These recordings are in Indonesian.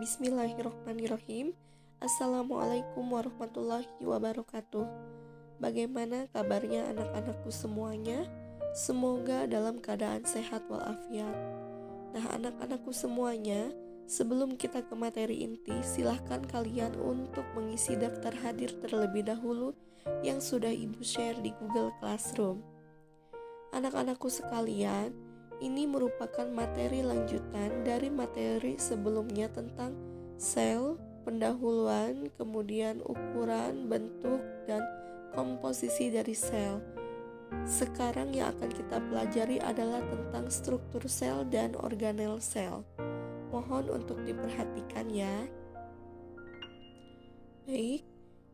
Bismillahirrohmanirrohim. Assalamualaikum warahmatullahi wabarakatuh. Bagaimana kabarnya anak-anakku semuanya? Semoga dalam keadaan sehat walafiat. Nah, anak-anakku semuanya, sebelum kita ke materi inti, silahkan kalian untuk mengisi daftar hadir terlebih dahulu yang sudah Ibu share di Google Classroom. Anak-anakku sekalian, ini merupakan materi lanjutan dari materi sebelumnya tentang sel, pendahuluan, kemudian ukuran, bentuk, dan komposisi dari sel. Sekarang yang akan kita pelajari adalah tentang struktur sel dan organel sel. Mohon untuk diperhatikan ya. Baik,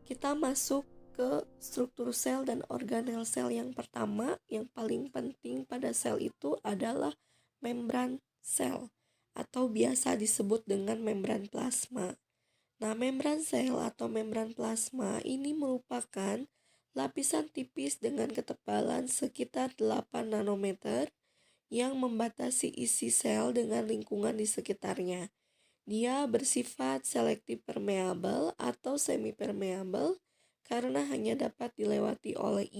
kita masuk ke struktur sel dan organel sel. Yang pertama, yang paling penting pada sel itu adalah membran sel atau biasa disebut dengan membran plasma. Nah, membran sel atau membran plasma ini merupakan lapisan tipis dengan ketebalan sekitar 8 nanometer yang membatasi isi sel dengan lingkungan di sekitarnya. Dia bersifat selektif permeabel atau semi permeabel karena hanya dapat dilewati oleh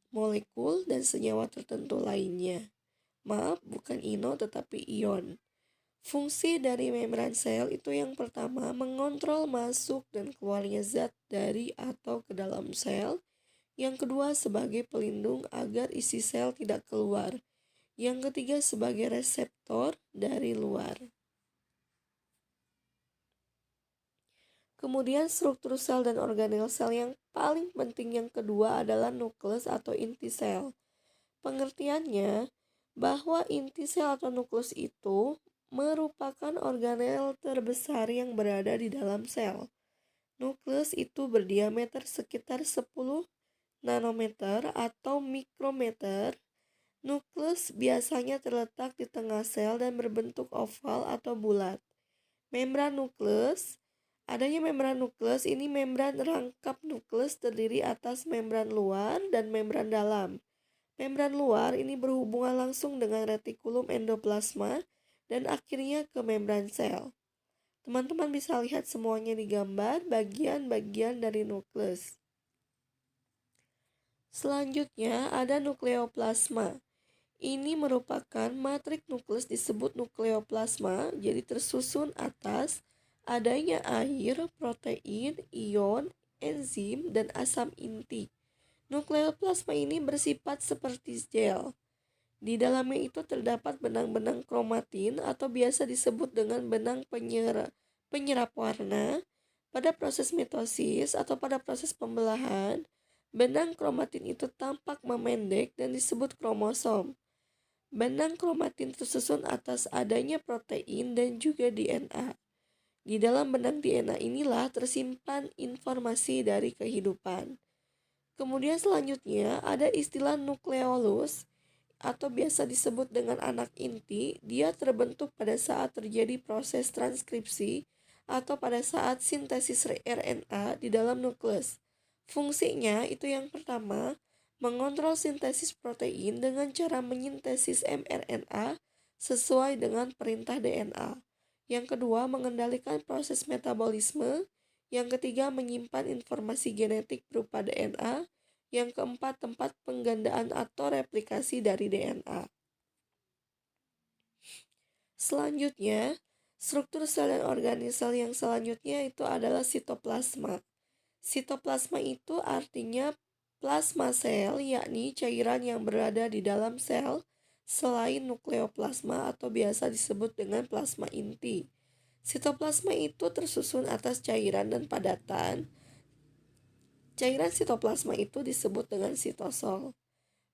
molekul dan senyawa tertentu lainnya. Maaf, bukan tetapi ion. Fungsi dari membran sel itu yang pertama mengontrol masuk dan keluarnya zat dari atau ke dalam sel. Yang kedua sebagai pelindung agar isi sel tidak keluar. Yang ketiga sebagai reseptor dari luar. Kemudian struktur sel dan organel sel yang paling penting yang kedua adalah nukleus atau inti sel. Pengertiannya bahwa inti sel atau nukleus itu merupakan organel terbesar yang berada di dalam sel. Nukleus itu berdiameter sekitar 10 nanometer atau mikrometer. Nukleus biasanya terletak di tengah sel dan berbentuk oval atau bulat. Adanya membran nukleus ini membran rangkap nukleus terdiri atas membran luar dan membran dalam. Membran luar ini berhubungan langsung dengan retikulum endoplasma dan akhirnya ke membran sel. Teman-teman bisa lihat semuanya di gambar bagian-bagian dari nukleus. Selanjutnya ada nukleoplasma. Ini merupakan matriks nukleus disebut nukleoplasma, jadi tersusun atas adanya air, protein, ion, enzim, dan asam inti. Nukleoplasma ini bersifat seperti gel. Di dalamnya itu terdapat benang-benang kromatin atau biasa disebut dengan benang penyerap warna. Pada proses mitosis atau pada proses pembelahan, benang kromatin itu tampak memendek dan disebut kromosom. Benang kromatin tersusun atas adanya protein dan juga DNA. Di dalam benang DNA inilah tersimpan informasi dari kehidupan. Kemudian selanjutnya ada istilah nukleolus atau biasa disebut dengan anak inti. Dia terbentuk pada saat terjadi proses transkripsi atau pada saat sintesis RNA di dalam nukleus. Fungsinya itu yang pertama, mengontrol sintesis protein dengan cara menyintesis mRNA sesuai dengan perintah DNA. Yang kedua, mengendalikan proses metabolisme. Yang ketiga, menyimpan informasi genetik berupa DNA. Yang keempat, tempat penggandaan atau replikasi dari DNA. Selanjutnya, struktur sel dan organel sel yang selanjutnya itu adalah sitoplasma. Sitoplasma itu artinya plasma sel, yakni cairan yang berada di dalam sel selain nukleoplasma atau biasa disebut dengan plasma inti. Sitoplasma itu tersusun atas cairan dan padatan. Cairan sitoplasma itu disebut dengan sitosol.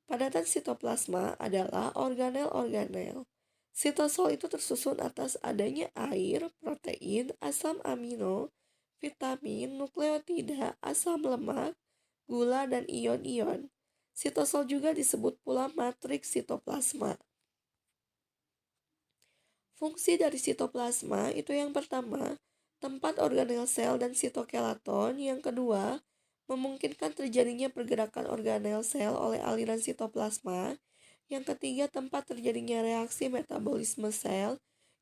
Padatan sitoplasma adalah organel-organel. Sitosol itu tersusun atas adanya air, protein, asam amino, vitamin, nukleotida, asam lemak, gula, dan ion-ion. Sitosol juga disebut pula matriks sitoplasma. Fungsi dari sitoplasma itu yang pertama, tempat organel sel dan sitoskeleton. Yang kedua, memungkinkan terjadinya pergerakan organel sel oleh aliran sitoplasma. Yang ketiga, tempat terjadinya reaksi metabolisme sel.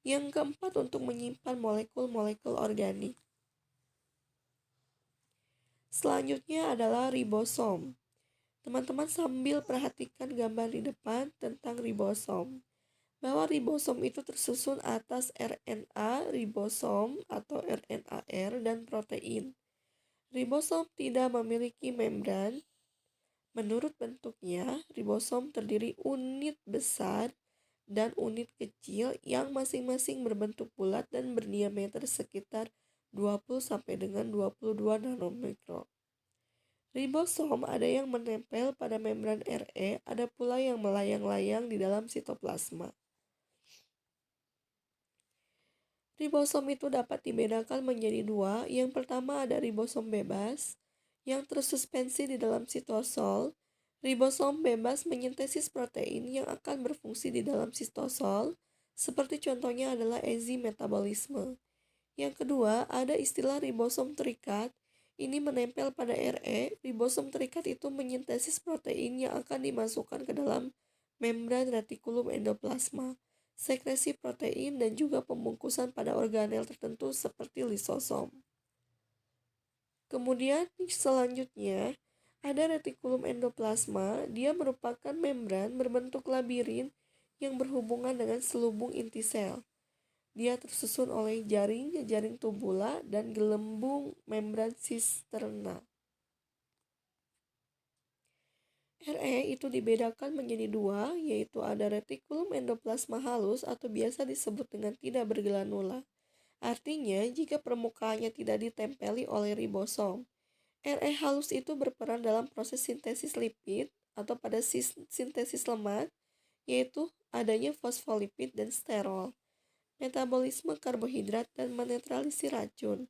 Yang keempat, untuk menyimpan molekul-molekul organik. Selanjutnya adalah ribosom. Teman-teman sambil perhatikan gambar di depan tentang ribosom. Bahwa ribosom itu tersusun atas RNA ribosom atau RNAR dan protein. Ribosom tidak memiliki membran. Menurut bentuknya, ribosom terdiri unit besar dan unit kecil yang masing-masing berbentuk bulat dan berdiameter sekitar 20 sampai dengan 22 nanomikron. Ribosom ada yang menempel pada membran RE, ada pula yang melayang-layang di dalam sitoplasma. Ribosom itu dapat dibedakan menjadi dua. Yang pertama ada ribosom bebas yang tersuspensi di dalam sitosol. Ribosom bebas menyintesis protein yang akan berfungsi di dalam sitosol, seperti contohnya adalah enzim metabolisme. Yang kedua, ada istilah ribosom terikat. Ini menempel pada RE. Ribosom terikat itu menyintesis protein yang akan dimasukkan ke dalam membran retikulum endoplasma, sekresi protein, dan juga pembungkusan pada organel tertentu seperti lisosom. Kemudian selanjutnya ada retikulum endoplasma. Dia merupakan membran berbentuk labirin yang berhubungan dengan selubung inti sel. Dia tersusun oleh jaring tubula dan gelembung membran sisterna. RE itu dibedakan menjadi dua, yaitu ada retikulum endoplasma halus atau biasa disebut dengan tidak bergranula. Artinya, jika permukaannya tidak ditempeli oleh ribosom. RE halus itu berperan dalam proses sintesis lipid atau pada sintesis lemak, yaitu adanya fosfolipid dan sterol, metabolisme karbohidrat, dan menetralisir racun.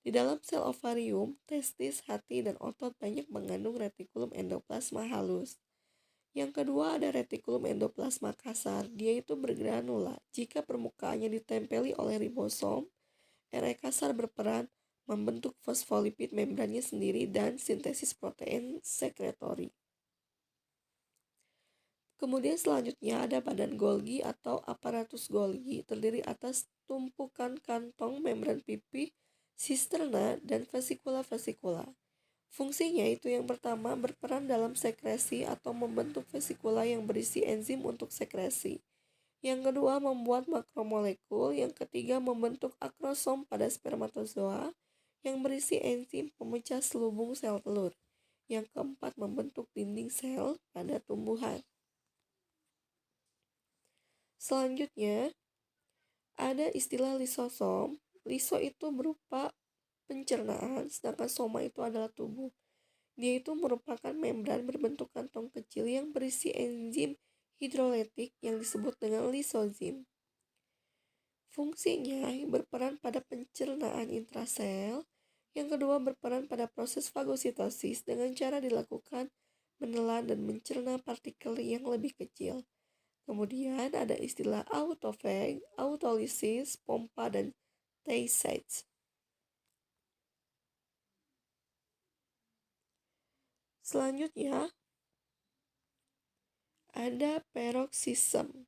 Di dalam sel ovarium, testis, hati, dan otot banyak mengandung retikulum endoplasma halus. Yang kedua ada retikulum endoplasma kasar. Dia itu bergranula. Jika permukaannya ditempeli oleh ribosom, RE kasar berperan membentuk fosfolipid membrannya sendiri dan sintesis protein sekretori. Kemudian selanjutnya ada badan Golgi atau aparatus Golgi, terdiri atas tumpukan kantong, membran pipih, sisterna, dan vesikula-vesikula. Fungsinya itu yang pertama berperan dalam sekresi atau membentuk vesikula yang berisi enzim untuk sekresi. Yang kedua membuat makromolekul. Yang ketiga membentuk akrosom pada spermatozoa yang berisi enzim pemecah selubung sel telur. Yang keempat membentuk dinding sel pada tumbuhan. Selanjutnya ada istilah lisosom. Liso itu berupa pencernaan, sedangkan soma itu adalah tubuh. Dia itu merupakan membran berbentuk kantong kecil yang berisi enzim hidrolitik yang disebut dengan lisozim. Fungsinya berperan pada pencernaan intrasel. Yang kedua berperan pada proses fagositosis dengan cara dilakukan menelan dan mencerna partikel yang lebih kecil. Kemudian ada istilah autofag, autolisis, pompa, dan Tay-Sachs. Selanjutnya ada peroksisme.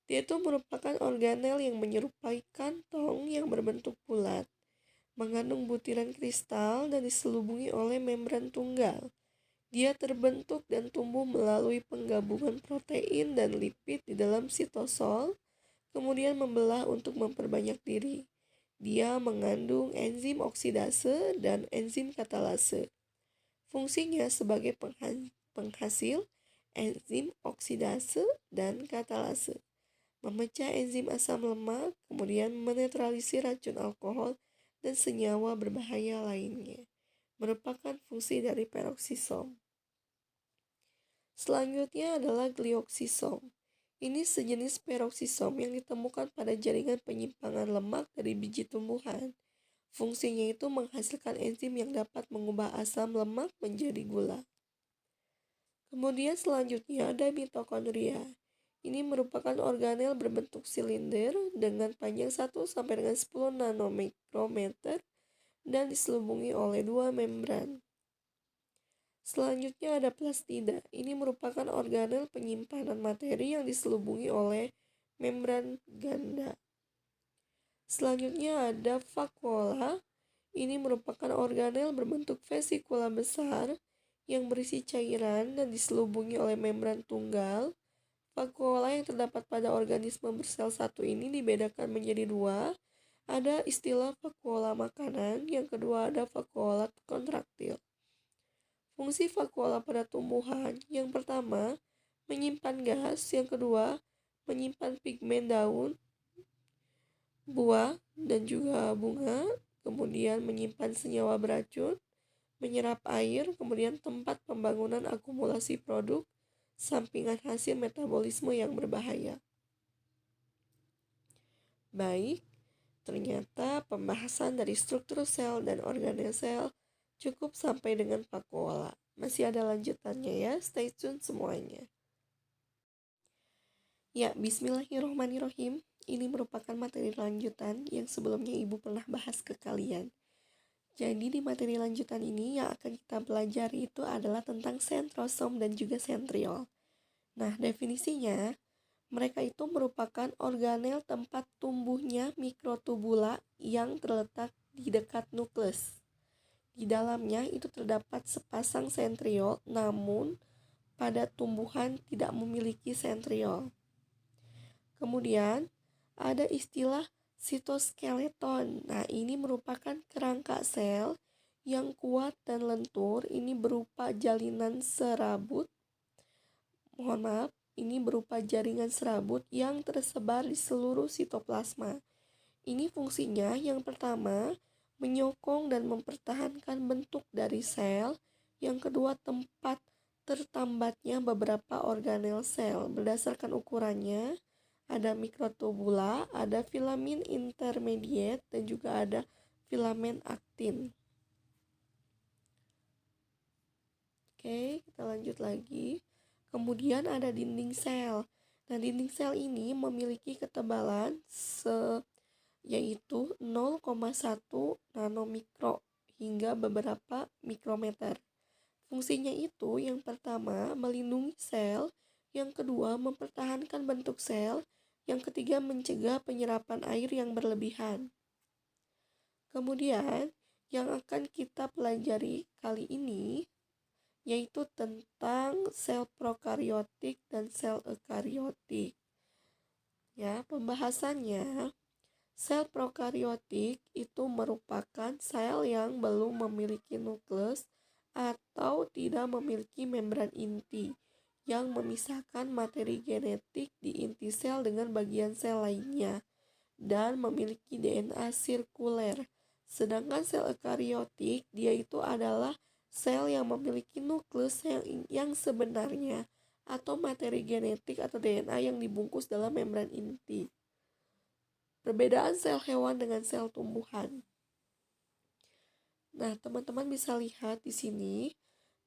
Dia itu merupakan organel yang menyerupai kantong yang berbentuk bulat, mengandung butiran kristal dan diselubungi oleh membran tunggal. Dia terbentuk dan tumbuh melalui penggabungan protein dan lipid di dalam sitosol, kemudian membelah untuk memperbanyak diri. Dia mengandung enzim oksidase dan enzim katalase. Fungsinya sebagai penghasil enzim oksidase dan katalase, memecah enzim asam lemak, kemudian menetralisir racun alkohol dan senyawa berbahaya lainnya. Merupakan fungsi dari peroksisom. Selanjutnya adalah glioksisom. Ini sejenis peroksisom yang ditemukan pada jaringan penyimpangan lemak dari biji tumbuhan. Fungsinya itu menghasilkan enzim yang dapat mengubah asam lemak menjadi gula. Kemudian selanjutnya ada mitokondria. Ini merupakan organel berbentuk silinder dengan panjang 1 sampai dengan 10 nanomikrometer dan diselubungi oleh dua membran. Selanjutnya ada plastida. Ini merupakan organel penyimpanan materi yang diselubungi oleh membran ganda. Selanjutnya ada vakuola. Ini merupakan organel berbentuk vesikula besar yang berisi cairan dan diselubungi oleh membran tunggal. Vakuola yang terdapat pada organisme bersel satu ini dibedakan menjadi dua. Ada istilah vakuola makanan, yang kedua ada vakuola kontraktil. Fungsi vakuola pada tumbuhan, yang pertama menyimpan gas, yang kedua menyimpan pigmen daun, buah, dan juga bunga, kemudian menyimpan senyawa beracun, menyerap air, kemudian tempat pembangunan akumulasi produk, sampingan hasil metabolisme yang berbahaya. Baik, ternyata pembahasan dari struktur sel dan organel sel cukup sampai dengan vakuola. Masih ada lanjutannya ya, stay tune semuanya. Ya, bismillahirrohmanirrohim. Ini merupakan materi lanjutan yang sebelumnya Ibu pernah bahas ke kalian. Jadi di materi lanjutan ini yang akan kita pelajari itu adalah tentang sentrosom dan juga sentriol. Nah, definisinya, mereka itu merupakan organel tempat tumbuhnya mikrotubula yang terletak di dekat nukleus. Di dalamnya itu terdapat sepasang sentriol, namun pada tumbuhan tidak memiliki sentriol. Kemudian ada istilah sitoskeleton. Nah, ini merupakan kerangka sel yang kuat dan lentur. Ini berupa jalinan serabut. Ini berupa jaringan serabut yang tersebar di seluruh sitoplasma. Ini fungsinya yang pertama, menyokong dan mempertahankan bentuk dari sel. Yang kedua, tempat tertambatnya beberapa organel sel. Berdasarkan ukurannya, ada mikrotubula, ada filamen intermediate, dan juga ada filamen aktin. Oke, kita lanjut lagi. Kemudian ada dinding sel. Nah, dinding sel ini memiliki ketebalan yaitu 0,1 nanomikro hingga beberapa mikrometer. Fungsinya itu yang pertama melindungi sel, yang kedua mempertahankan bentuk sel, yang ketiga mencegah penyerapan air yang berlebihan. Kemudian yang akan kita pelajari kali ini yaitu tentang sel prokariotik dan sel eukariotik. Ya, pembahasannya, sel prokariotik itu merupakan sel yang belum memiliki nukleus atau tidak memiliki membran inti yang memisahkan materi genetik di inti sel dengan bagian sel lainnya dan memiliki DNA sirkuler. Sedangkan sel eukariotik dia itu adalah sel yang memiliki nukleus yang sebenarnya atau materi genetik atau DNA yang dibungkus dalam membran inti. Perbedaan sel hewan dengan sel tumbuhan. Nah, teman-teman bisa lihat di sini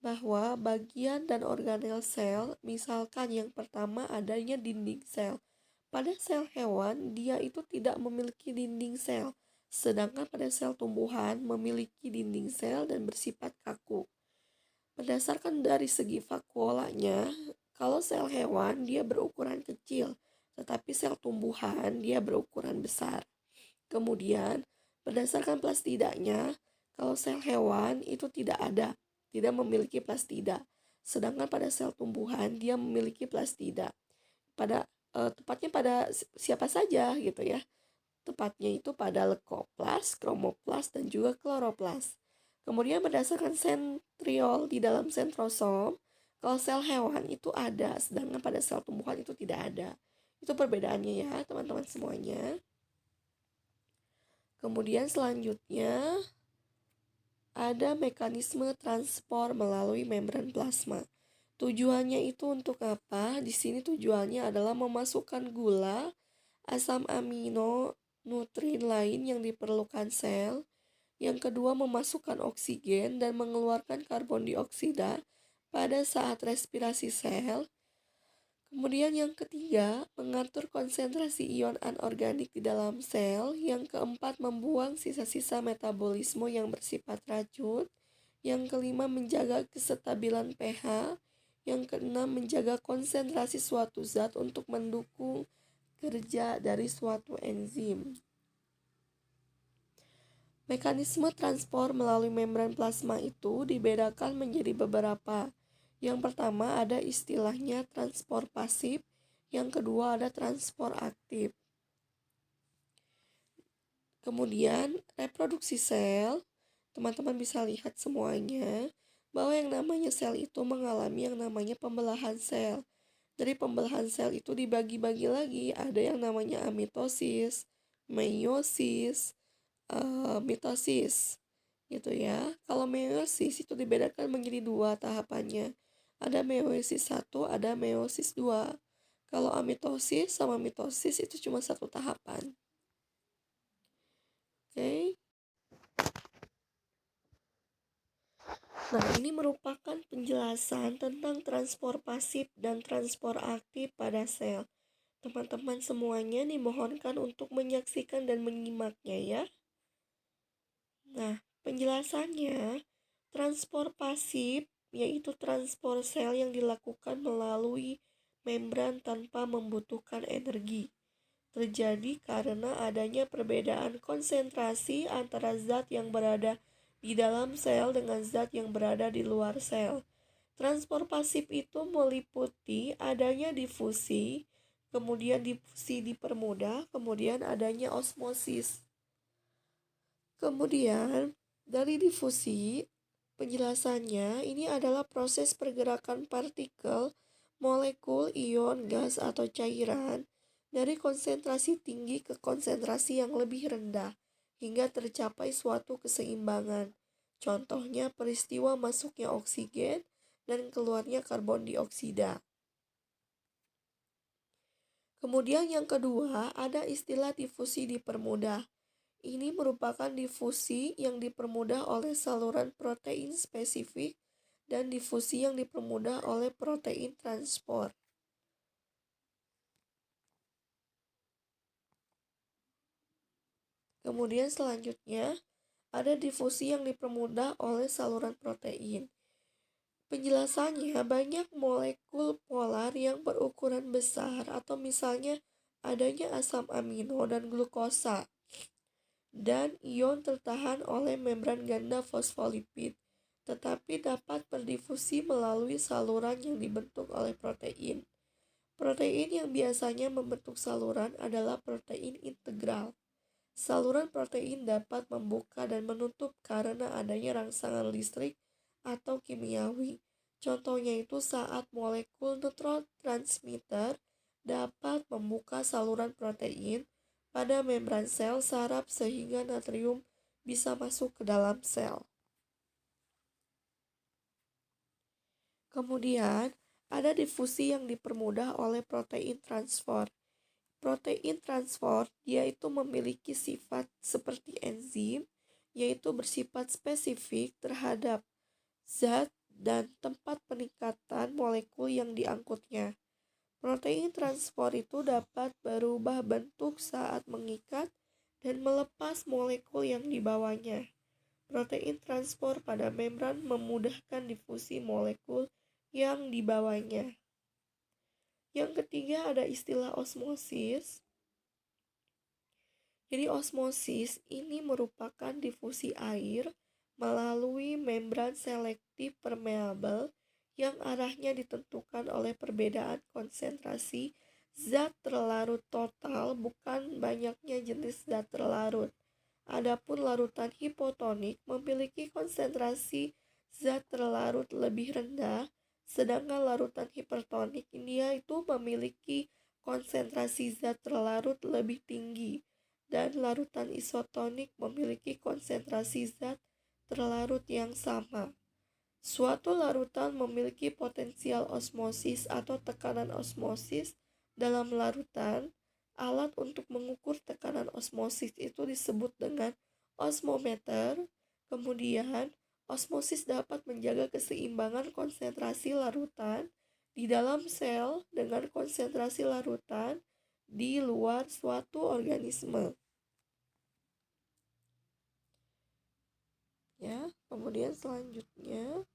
bahwa bagian dan organel sel, misalkan yang pertama adanya dinding sel. Pada sel hewan, dia itu tidak memiliki dinding sel, sedangkan pada sel tumbuhan memiliki dinding sel dan bersifat kaku. Berdasarkan dari segi vakuolanya, kalau sel hewan dia berukuran kecil, tetapi sel tumbuhan dia berukuran besar. Kemudian, berdasarkan plastidanya, kalau sel hewan itu tidak memiliki plastida. Sedangkan pada sel tumbuhan dia memiliki plastida. Tepatnya pada siapa saja gitu ya. Tepatnya itu pada leukoplas, kromoplas, dan juga kloroplas. Kemudian berdasarkan sentriol di dalam sentrosom, kalau sel hewan itu ada, sedangkan pada sel tumbuhan itu tidak ada. Itu perbedaannya ya teman-teman semuanya. Kemudian selanjutnya ada mekanisme transport melalui membran plasma. Tujuannya itu untuk apa? Di sini tujuannya adalah memasukkan gula, asam amino, nutrien lain yang diperlukan sel. Yang kedua, memasukkan oksigen dan mengeluarkan karbon dioksida pada saat respirasi sel. Kemudian yang ketiga, mengatur konsentrasi ion anorganik di dalam sel. Yang keempat, membuang sisa-sisa metabolisme yang bersifat racun. Yang kelima, menjaga kestabilan pH. Yang keenam, menjaga konsentrasi suatu zat untuk mendukung kerja dari suatu enzim. Mekanisme transport melalui membran plasma itu dibedakan menjadi beberapa. Yang pertama ada istilahnya transport pasif, yang kedua ada transport aktif. Kemudian reproduksi sel, teman-teman bisa lihat semuanya bahwa yang namanya sel itu mengalami yang namanya pembelahan sel. Dari pembelahan sel itu dibagi-bagi lagi, ada yang namanya amitosis, meiosis, mitosis gitu ya. Kalau meiosis itu dibedakan menjadi dua tahapannya. Ada meiosis 1, ada meiosis 2. Kalau amitosis sama mitosis itu cuma satu tahapan. Oke. Nah, ini merupakan penjelasan tentang transport pasif dan transport aktif pada sel. Teman-teman semuanya dimohonkan untuk menyaksikan dan menyimaknya ya. Nah, penjelasannya, transport pasif yaitu transport sel yang dilakukan melalui membran tanpa membutuhkan energi. Terjadi karena adanya perbedaan konsentrasi antara zat yang berada di dalam sel dengan zat yang berada di luar sel. Transport pasif itu meliputi adanya difusi, kemudian difusi dipermudah, kemudian adanya osmosis. Kemudian dari difusi, penjelasannya ini adalah proses pergerakan partikel, molekul, ion, gas, atau cairan dari konsentrasi tinggi ke konsentrasi yang lebih rendah hingga tercapai suatu keseimbangan. Contohnya peristiwa masuknya oksigen dan keluarnya karbon dioksida. Kemudian yang kedua ada istilah difusi dipermudah. Ini merupakan difusi yang dipermudah oleh saluran protein spesifik dan difusi yang dipermudah oleh protein transport. Kemudian selanjutnya ada difusi yang dipermudah oleh saluran protein. Penjelasannya banyak molekul polar yang berukuran besar atau misalnya adanya asam amino dan glukosa dan ion tertahan oleh membran ganda fosfolipid, tetapi dapat berdifusi melalui saluran yang dibentuk oleh protein. Protein yang biasanya membentuk saluran adalah protein integral. Saluran protein dapat membuka dan menutup karena adanya rangsangan listrik atau kimiawi. Contohnya itu saat molekul neurotransmitter dapat membuka saluran protein pada membran sel saraf sehingga natrium bisa masuk ke dalam sel. Kemudian, ada difusi yang dipermudah oleh protein transport. Protein transport dia itu memiliki sifat seperti enzim, yaitu bersifat spesifik terhadap zat dan tempat peningkatan molekul yang diangkutnya. Protein transport itu dapat berubah bentuk saat mengikat dan melepas molekul yang dibawanya. Protein transport pada membran memudahkan difusi molekul yang dibawanya. Yang ketiga ada istilah osmosis. Jadi osmosis ini merupakan difusi air melalui membran selektif permeabel yang arahnya ditentukan oleh perbedaan konsentrasi zat terlarut total, bukan banyaknya jenis zat terlarut. Adapun larutan hipotonik memiliki konsentrasi zat terlarut lebih rendah, sedangkan larutan hipertonik dia itu memiliki konsentrasi zat terlarut lebih tinggi, dan larutan isotonik memiliki konsentrasi zat terlarut yang sama. Suatu larutan memiliki potensial osmosis atau tekanan osmosis dalam larutan. Alat untuk mengukur tekanan osmosis itu disebut dengan osmometer. Kemudian, osmosis dapat menjaga keseimbangan konsentrasi larutan di dalam sel dengan konsentrasi larutan di luar suatu organisme. Ya, kemudian selanjutnya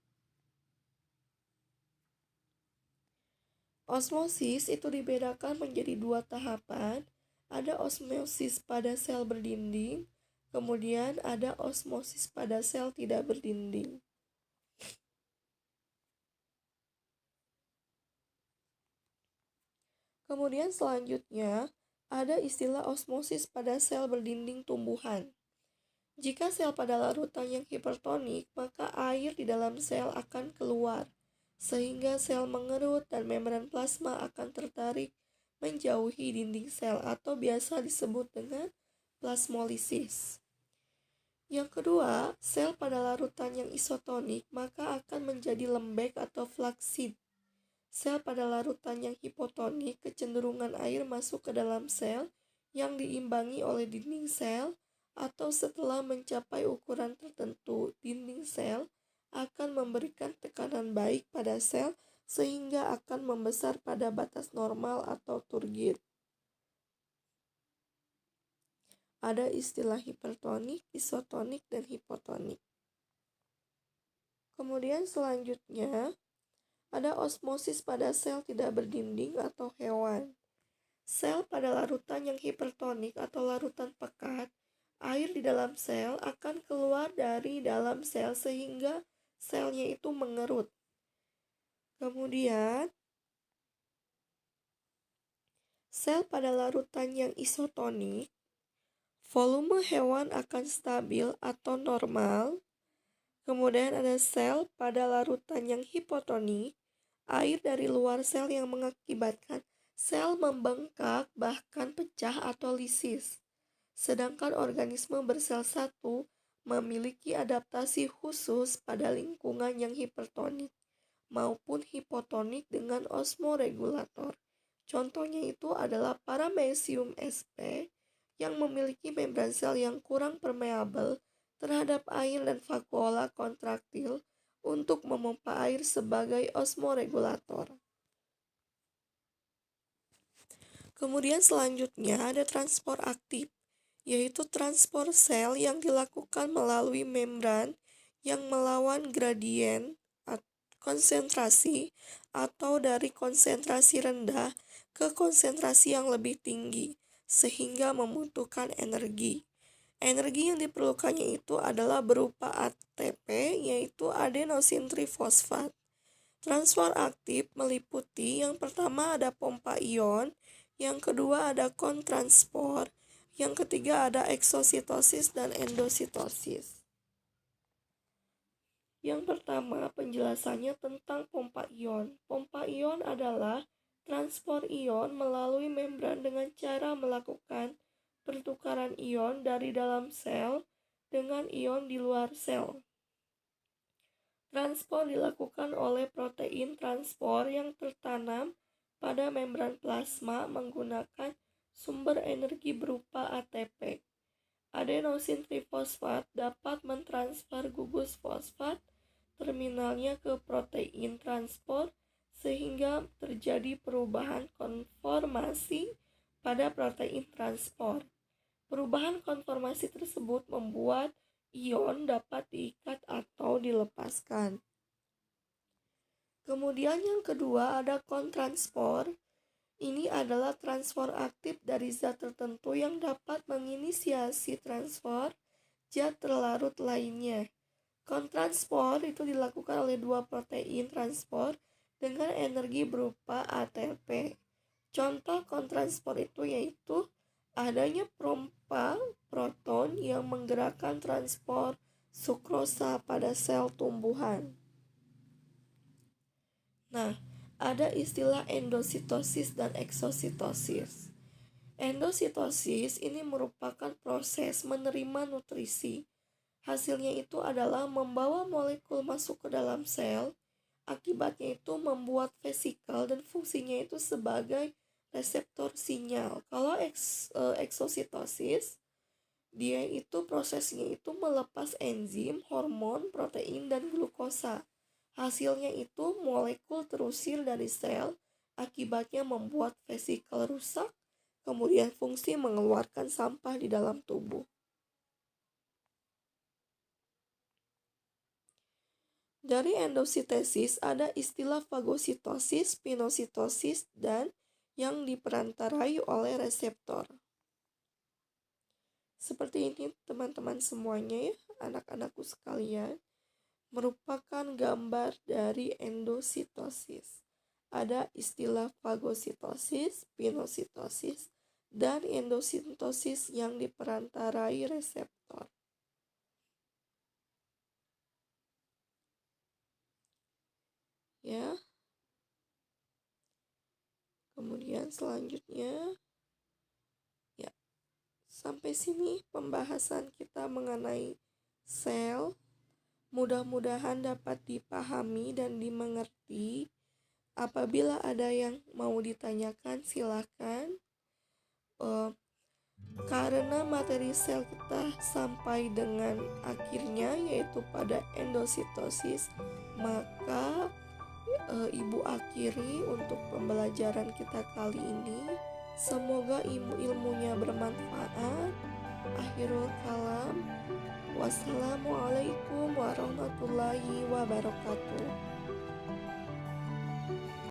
osmosis itu dibedakan menjadi dua tahapan. Ada osmosis pada sel berdinding, Kemudian ada osmosis pada sel tidak berdinding. Kemudian selanjutnya ada istilah osmosis pada sel berdinding tumbuhan. Jika sel pada larutan yang hipertonik, maka air di dalam sel akan keluar, sehingga sel mengerut dan membran plasma akan tertarik menjauhi dinding sel atau biasa disebut dengan plasmolisis. Yang kedua, sel pada larutan yang isotonik maka akan menjadi lembek atau flaccid. Sel pada larutan yang hipotonik kecenderungan air masuk ke dalam sel yang diimbangi oleh dinding sel, atau setelah mencapai ukuran tertentu, dinding sel akan memberikan tekanan baik pada sel sehingga akan membesar pada batas normal atau turgid. Ada istilah hipertonik, isotonik, dan hipotonik. Kemudian selanjutnya ada osmosis pada sel tidak berdinding atau hewan. Sel pada larutan yang hipertonik atau larutan pekat, air di dalam sel akan keluar dari dalam sel sehingga selnya itu mengerut. Kemudian, sel pada larutan yang isotonik, volume hewan akan stabil atau normal. Kemudian ada sel pada larutan yang hipotonik, air dari luar sel yang mengakibatkan sel membengkak bahkan pecah atau lisis. Sedangkan organisme bersel satu memiliki adaptasi khusus pada lingkungan yang hipertonik maupun hipotonik dengan osmoregulator. Contohnya itu adalah Paramecium sp yang memiliki membran sel yang kurang permeabel terhadap air dan vakuola kontraktil untuk memompa air sebagai osmoregulator. Kemudian selanjutnya ada transport aktif, yaitu transport sel yang dilakukan melalui membran yang melawan gradien konsentrasi atau dari konsentrasi rendah ke konsentrasi yang lebih tinggi, sehingga membutuhkan energi. Energi yang diperlukannya itu adalah berupa ATP, yaitu adenosin trifosfat. Transfer aktif meliputi yang pertama ada pompa ion, yang kedua ada kontransport, yang ketiga ada eksositosis dan endositosis. Yang pertama penjelasannya tentang pompa ion. Pompa ion adalah transport ion melalui membran dengan cara melakukan pertukaran ion dari dalam sel dengan ion di luar sel. Transport dilakukan oleh protein transport yang tertanam pada membran plasma menggunakan sumber energi berupa ATP. Adenosin trifosfat dapat mentransfer gugus fosfat terminalnya ke protein transport sehingga terjadi perubahan konformasi pada protein transport. Perubahan konformasi tersebut membuat ion dapat diikat atau dilepaskan. Kemudian yang kedua ada kontransport. Ini adalah transfer aktif dari zat tertentu yang dapat menginisiasi transfer zat terlarut lainnya. Kontransport itu dilakukan oleh dua protein transport dengan energi berupa ATP. Contoh kontransport itu yaitu adanya pompa proton yang menggerakkan transport sukrosa pada sel tumbuhan. Nah, ada istilah endositosis dan eksositosis. Endositosis ini merupakan proses menerima nutrisi. Hasilnya itu adalah membawa molekul masuk ke dalam sel. Akibatnya itu membuat vesikel dan fungsinya itu sebagai reseptor sinyal. Kalau eksositosis, dia itu prosesnya itu melepas enzim, hormon, protein, dan glukosa. Hasilnya itu molekul terusir dari sel, akibatnya membuat vesikel rusak, kemudian fungsi mengeluarkan sampah di dalam tubuh. Dari endositesis ada istilah fagositosis, pinositosis, dan yang diperantarai oleh reseptor. Seperti ini teman-teman semuanya ya, anak-anakku sekalian, merupakan gambar dari endositosis. Ada istilah fagositosis, pinositosis, dan endositosis yang diperantarai reseptor. Ya. Kemudian selanjutnya, ya, sampai sini pembahasan kita mengenai sel. Mudah-mudahan dapat dipahami dan dimengerti. Apabila ada yang mau ditanyakan, silakan. Karena materi sel kita sampai dengan akhirnya yaitu pada endositosis, maka Ibu akhiri untuk pembelajaran kita kali ini. Semoga ilmunya bermanfaat. Akhirul kalam. Wassalamualaikum warahmatullahi wabarakatuh.